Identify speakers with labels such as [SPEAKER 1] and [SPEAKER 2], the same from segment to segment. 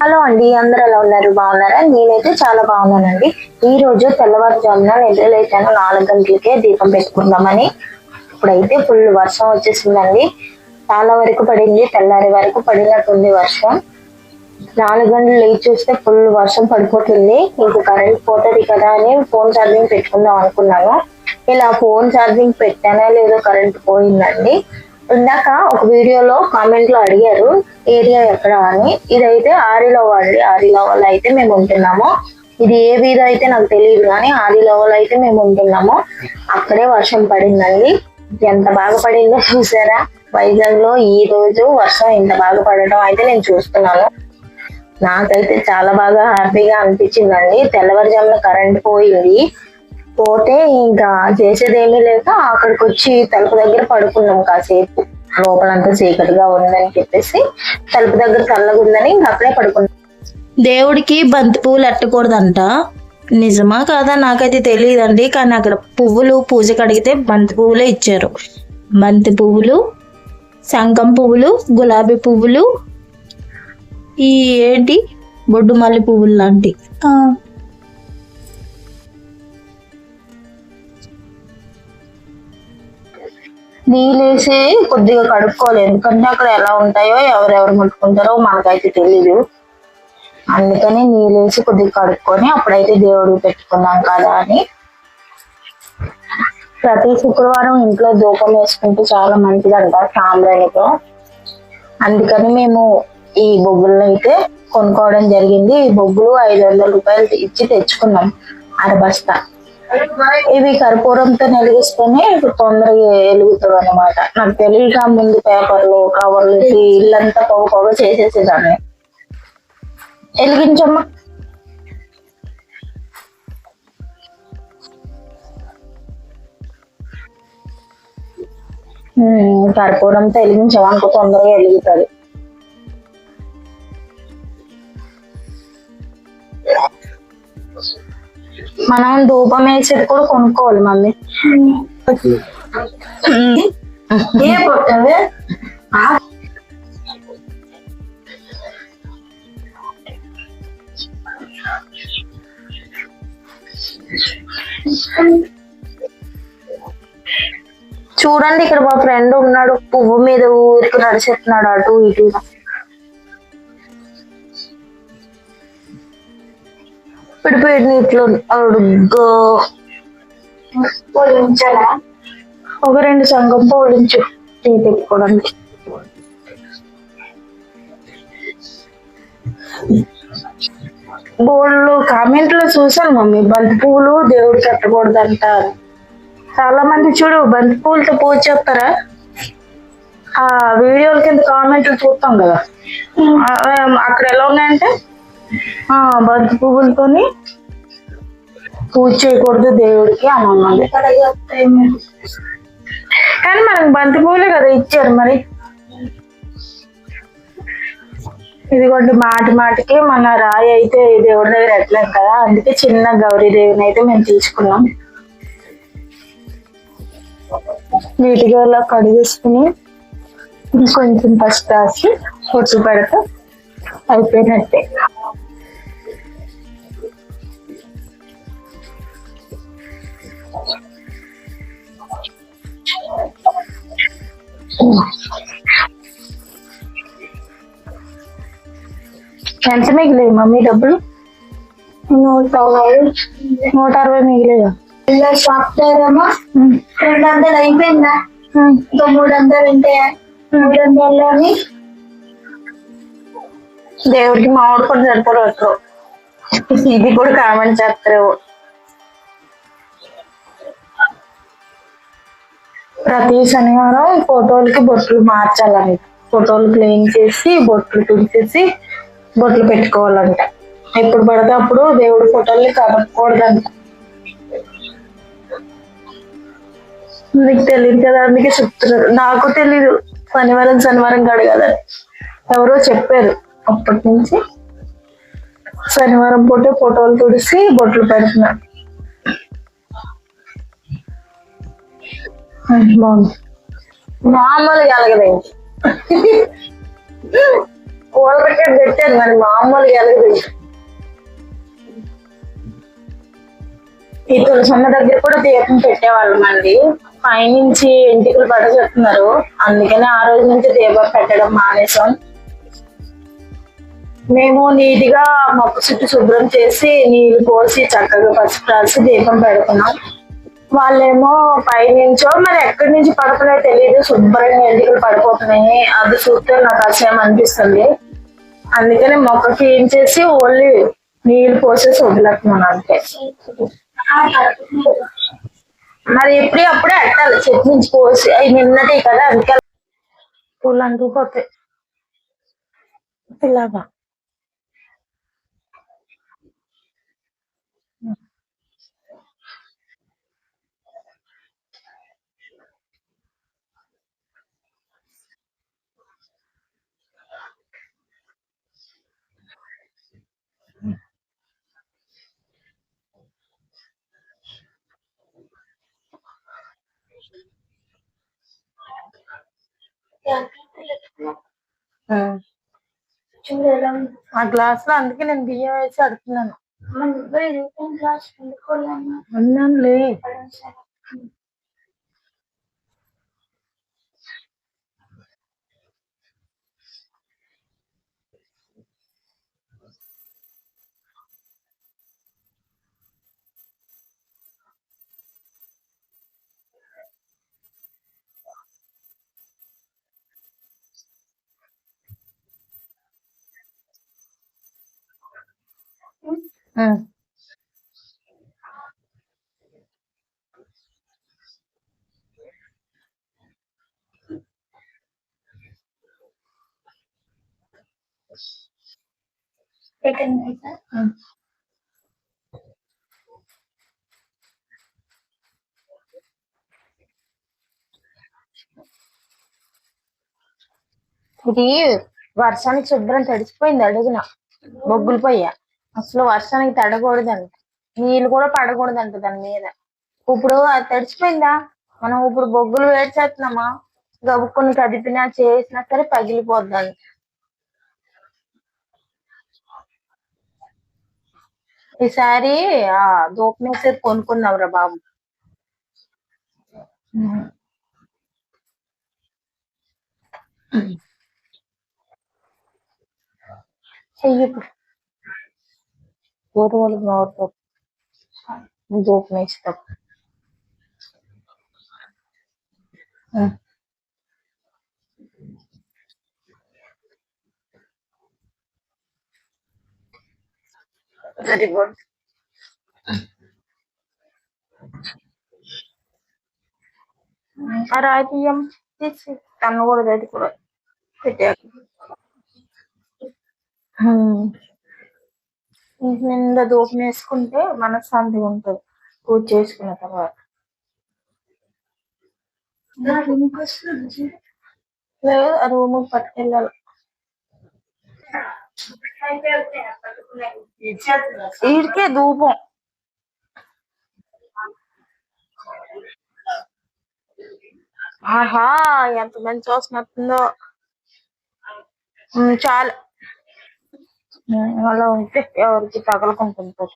[SPEAKER 1] Hello అండి, అందరూ ఎలా ఉన్నారు? బాగున్నారా? నేనైతే చాలా బాగున్నానండి. ఈ రోజు తెల్లవారుజామున నిద్రలేచాను 4 గంటలకే దీపం పెట్టుకుందామని. ఇప్పుడైతే ఫుల్ వర్షం వచ్చేసిందండి. చాలా వరకు పడింది, తెల్లారి వరకు పడినట్టుంది వర్షం. 4 గంటలు లేచి చూస్తే ఫుల్ వర్షం పడిపోతుంది. ఇంక కరెంట్ పోతుంది కదా అని ఫోన్ ఛార్జింగ్ పెట్టుకుందాం అనుకున్నాను. ఇలా ఫోన్ ఛార్జింగ్ పెట్టానా లేదో కరెంట్ పోయిందండి. ఇందాక ఒక వీడియోలో కామెంట్ లో అడిగారు ఏరియా ఎక్కడ అని. ఇదైతే ఆరిలోవ అండి. ఆరిలోవలో అయితే మేము ఉంటున్నాము. ఇది ఏ వీధి అయితే నాకు తెలియదు కానీ ఆరిలోవలో అయితే మేము ఉంటున్నాము. అక్కడే వర్షం పడిందండి. ఎంత బాగా పడిందో చూసారా? వైజాగ్ లో ఈ రోజు వర్షం ఇంత బాగా పడడం అయితే నేను చూస్తున్నాను. నాకైతే చాలా బాగా హ్యాపీగా అనిపించిందండి. తెల్లవారుజామున కరెంట్ పోయింది. పోతే ఇంకా చేసేది ఏమీ లేక అక్కడికి వచ్చి తలుపు దగ్గర పడుకున్నాం కాసేపు. లోపలంతా చీకటిగా ఉందని చెప్పేసి తలుపు దగ్గర చల్లగా ఉందని ఇంకా అక్కడే పడుకున్నాం.
[SPEAKER 2] దేవుడికి బంతి పువ్వులు ఎట్టకూడదంట. నిజమా కాదా నాకైతే తెలియదండి. కానీ అక్కడ పువ్వులు పూజకి అడిగితే బంతి పువ్వులే ఇచ్చారు. బంతి పువ్వులు, శంఖం పువ్వులు, గులాబీ పువ్వులు, ఈ ఏంటి బొడ్డు మల్లి పువ్వులు లాంటి.
[SPEAKER 1] నీళ్ళేసి కొద్దిగా కడుక్కోవాలి. ఎందుకంటే అక్కడ ఎలా ఉంటాయో ఎవరెవరు ముట్టుకుంటారో మనకైతే తెలీదు. అందుకని నీళ్ళేసి కొద్దిగా కడుక్కొని అప్పుడైతే దేవుడు పెట్టుకున్నాం కదా అని. ప్రతి శుక్రవారం ఇంట్లో ధూపం వేసుకుంటే చాలా మంచిదంట సాంబ్రాణితో. అందుకని మేము ఈ బొగ్గులను అయితే కొనుక్కోవడం జరిగింది. ఈ బొగ్గులు 500 రూపాయలు ఇచ్చి తెచ్చుకున్నాం, అరబస్తా. ఇవి కర్పూరంతో వెలిగిస్తేనే ఇప్పుడు తొందరగా వెలుగుతుంది అనమాట. నాకు తెలియక ముందు పేపర్లు కవర్లు ఇల్లంతా పొగ చేసేసేదాన్ని. వెలిగించమ్మా. కర్పూరంతో వెలిగించామనుకో తొందరగా వెలుగుతుంది. మనం ధూపం వేసేది కూడా కొనుక్కోవాలి మమ్మీ. చూడండి, ఇక్కడ మా ఫ్రెండ్ ఉన్నాడు, పువ్వు మీద ఊరికి నడిచేస్తున్నాడు అటు ఇటు. పిడిపేడి నీటిలో అడుగ్గా ఒక 2 సంఘం పోలించు టీ పెట్టుకోవడానికి. బోర్డులో కామెంట్లో చూసాను మమ్మీ, బంతి పువ్వులు దేవుడికి కట్టకూడదంట. చాలా మంది చూడు బంతి పువ్వులతో పూజ చేస్తారా? ఆ వీడియోల కింద కామెంట్లు చూస్తాం కదా, అక్కడ ఎలా ఉన్నాయంటే బంతి పువ్వులతోని పూజ చేయకూడదు దేవుడికి అని ఉన్నది. కానీ మనకి బంతి పువ్వులే కదా ఇచ్చారు. మరి ఇదిగోండి, మాటి మాటికి మన రాయి అయితే దేవుడి దగ్గర ఎట్లేం కదా, అందుకే చిన్న గౌరీదేవిని అయితే మేము తీసుకున్నాం. నీటిగా ఇలా కడిగేసుకుని కొంచెం పసుపు రాసి పొట్టు పెడతా అయిపోయినట్టే. ఎంత మిగిలేవు మమ్మీ డబ్బులు? 160 మిగిలేదా?
[SPEAKER 3] సాఫ్ట్వేర్ 200 అయిపోయిందా? ఇంకా 300 ఉంటాయా? 300
[SPEAKER 1] దేవుడికి మామిడి కూడా సరిపోవచ్చు. ఇది కూడా కామెంట్ చేస్తారు. ప్రతి శనివారం ఫోటోలకి బొట్లు మార్చాలని, ఫోటోలు క్లీన్ చేసి బొట్లు తుడిచేసి బొట్లు పెట్టుకోవాలంట. ఎప్పుడు పడితే అప్పుడు దేవుడి ఫోటోల్ని కడగకూడదంట. మీకు తెలియదు కదా, అందుకే చెప్తున్నారు. నాకు తెలీదు శనివారం కడగాలని. ఎవరో చెప్పారు. అప్పటి నుంచి శనివారం పూటే ఫోటోలు తుడిసి బొట్లు పెడుతున్నా. బాగుంది, మామూలుగా కలగదండి. కూలబెట్టి పెట్టారు మరి మామూలుగా ఎలగదు. ఈ తులసమ్మ దగ్గర కూడా దీపం పెట్టేవాళ్ళం అండి. పైనుంచి ఎంటికలు పడగొట్టున్నారు, అందుకని ఆ రోజు నుంచి దీపం పెట్టడం మానేసాం. మేము నీటిగా మొక్క చుట్టూ శుభ్రం చేసి నీళ్లు పోసి చక్కగా పసుపు రాసి దీపం పెడుతున్నాం. వాళ్ళేమో పైనుంచో మరి ఎక్కడి నుంచి పడుతున్నాయో తెలియదు, శుభ్రంగా ఎంటికలు పడిపోతున్నాయి. అది చూస్తే నాకు అసహ్యం అనిపిస్తుంది. అందుకని మొక్క క్లీన్ చేసి ఓన్లీ నీళ్లు పోసేసి వదిలేస్తున్నాను అంతే. మరి ఎప్పుడు అప్పుడే అట్టాలి చెట్టు నుంచి పోసి, అవి నిన్నటి కదా అందుకే పూలు అంటుకుపోతాయి ఇలాగా. ఆ గ్లాస్ లో అందుకే నేను బియ్యం వేసి అడుగుతున్నాను. అన్నానులే. ఇది వర్షానికి శుభ్రం తడిసిపోయింది అడుగున, బొగ్గులు పోయా. అసలు వర్షానికి తడకూడదంట, నీళ్ళు కూడా పడకూడదంట దాని మీద. ఇప్పుడు అది తడిసిపోయిందా, మనం ఇప్పుడు బొగ్గులు వేడి చేస్తున్నామా, గబుక్కుని కదిపినా చేసినా సరే పగిలిపోద్దంట. ఈసారి ఆ దూపమేసేది కొనుక్కున్నావురా బాబు. చెయ్యి ఊరు నోరుతో దూపమేస్తాం. Very good. ఆ రాయి బియ్యం తీసి తన్నకూడదు, అది కూడా పెట్టాక ఇంటి నిండా దూపం వేసుకుంటే మనశ్శాంతిగా ఉంటుంది పూజ చేసుకున్న తర్వాత. లేదు, ఆ రూమ్ పట్టుకెళ్ళాలి. ఈడికే ధూపం. ఆహా, ఎంత మంచి వాసన వస్తుందో. చాలు, అలా ఉంటే ఎవరికి తగలకుంటుంటారు.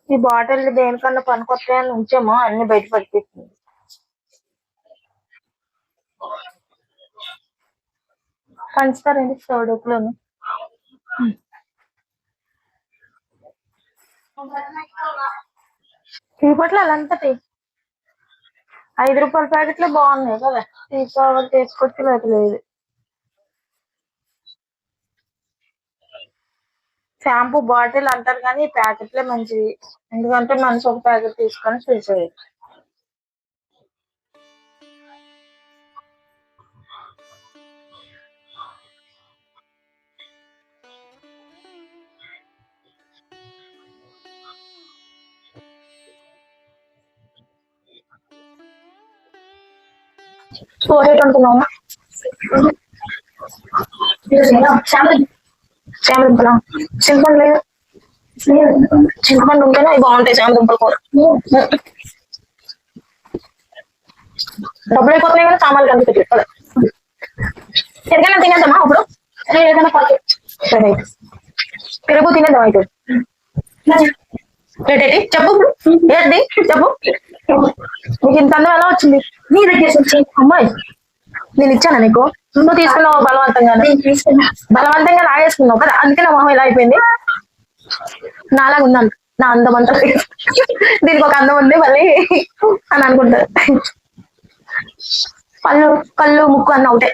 [SPEAKER 1] ఈ బాటిల్ దేనికన్నా పనికొస్తాయని ఉంచామో అన్ని బయట పడిపోతుంది. పంచుతారండి సోడకులోను. టీ పొట్లాలు అంతటి 5 రూపాయల ప్యాకెట్లు బాగున్నాయి కదా, తీసుకోవాలి తీసుకొచ్చి లేదు. షాంపూ బాటిల్ అంటారు కానీ ప్యాకెట్లే మంచివి, ఎందుకంటే మనిషి ఒక ప్యాకెట్ తీసుకొని చేసేయచ్చు. స్టోరేట్ అనుకున్నామా చామదుంపలా, చింతపండు లేదు, చింతపండు ఉంటేనే అవి బాగుంటాయి చామదుంపల కూర. డబ్బులు అయిపోతున్నాయి కదా సామాన్లు కలిపి పెట్టి తిరగానే తినేద్దామా అప్పుడు. ఏదైనా పాటు సరే పెరుగు తినేద్దాం అయితే ఏంటి చెప్పు ఏంటి చెప్పు నీకు ఇంత అందం ఎలా వచ్చింది?
[SPEAKER 3] నీ దగ్గర వచ్చి
[SPEAKER 1] అమ్మాయి నేను ఇచ్చానా నీకు? నువ్వు తీసుకున్నావు బలవంతంగా.
[SPEAKER 3] నేను తీసుకున్నా.
[SPEAKER 1] బలవంతంగా లాగేసుకున్నావు కదా, అందుకే నా మొహం ఇలా అయిపోయింది. నాలాగా ఉన్నాను నా అందం అంతా. దీనికి ఒక అందం ఉంది మళ్ళీ అని అనుకుంటారు. కళ్ళు ముక్కు అన్న ఒకటే.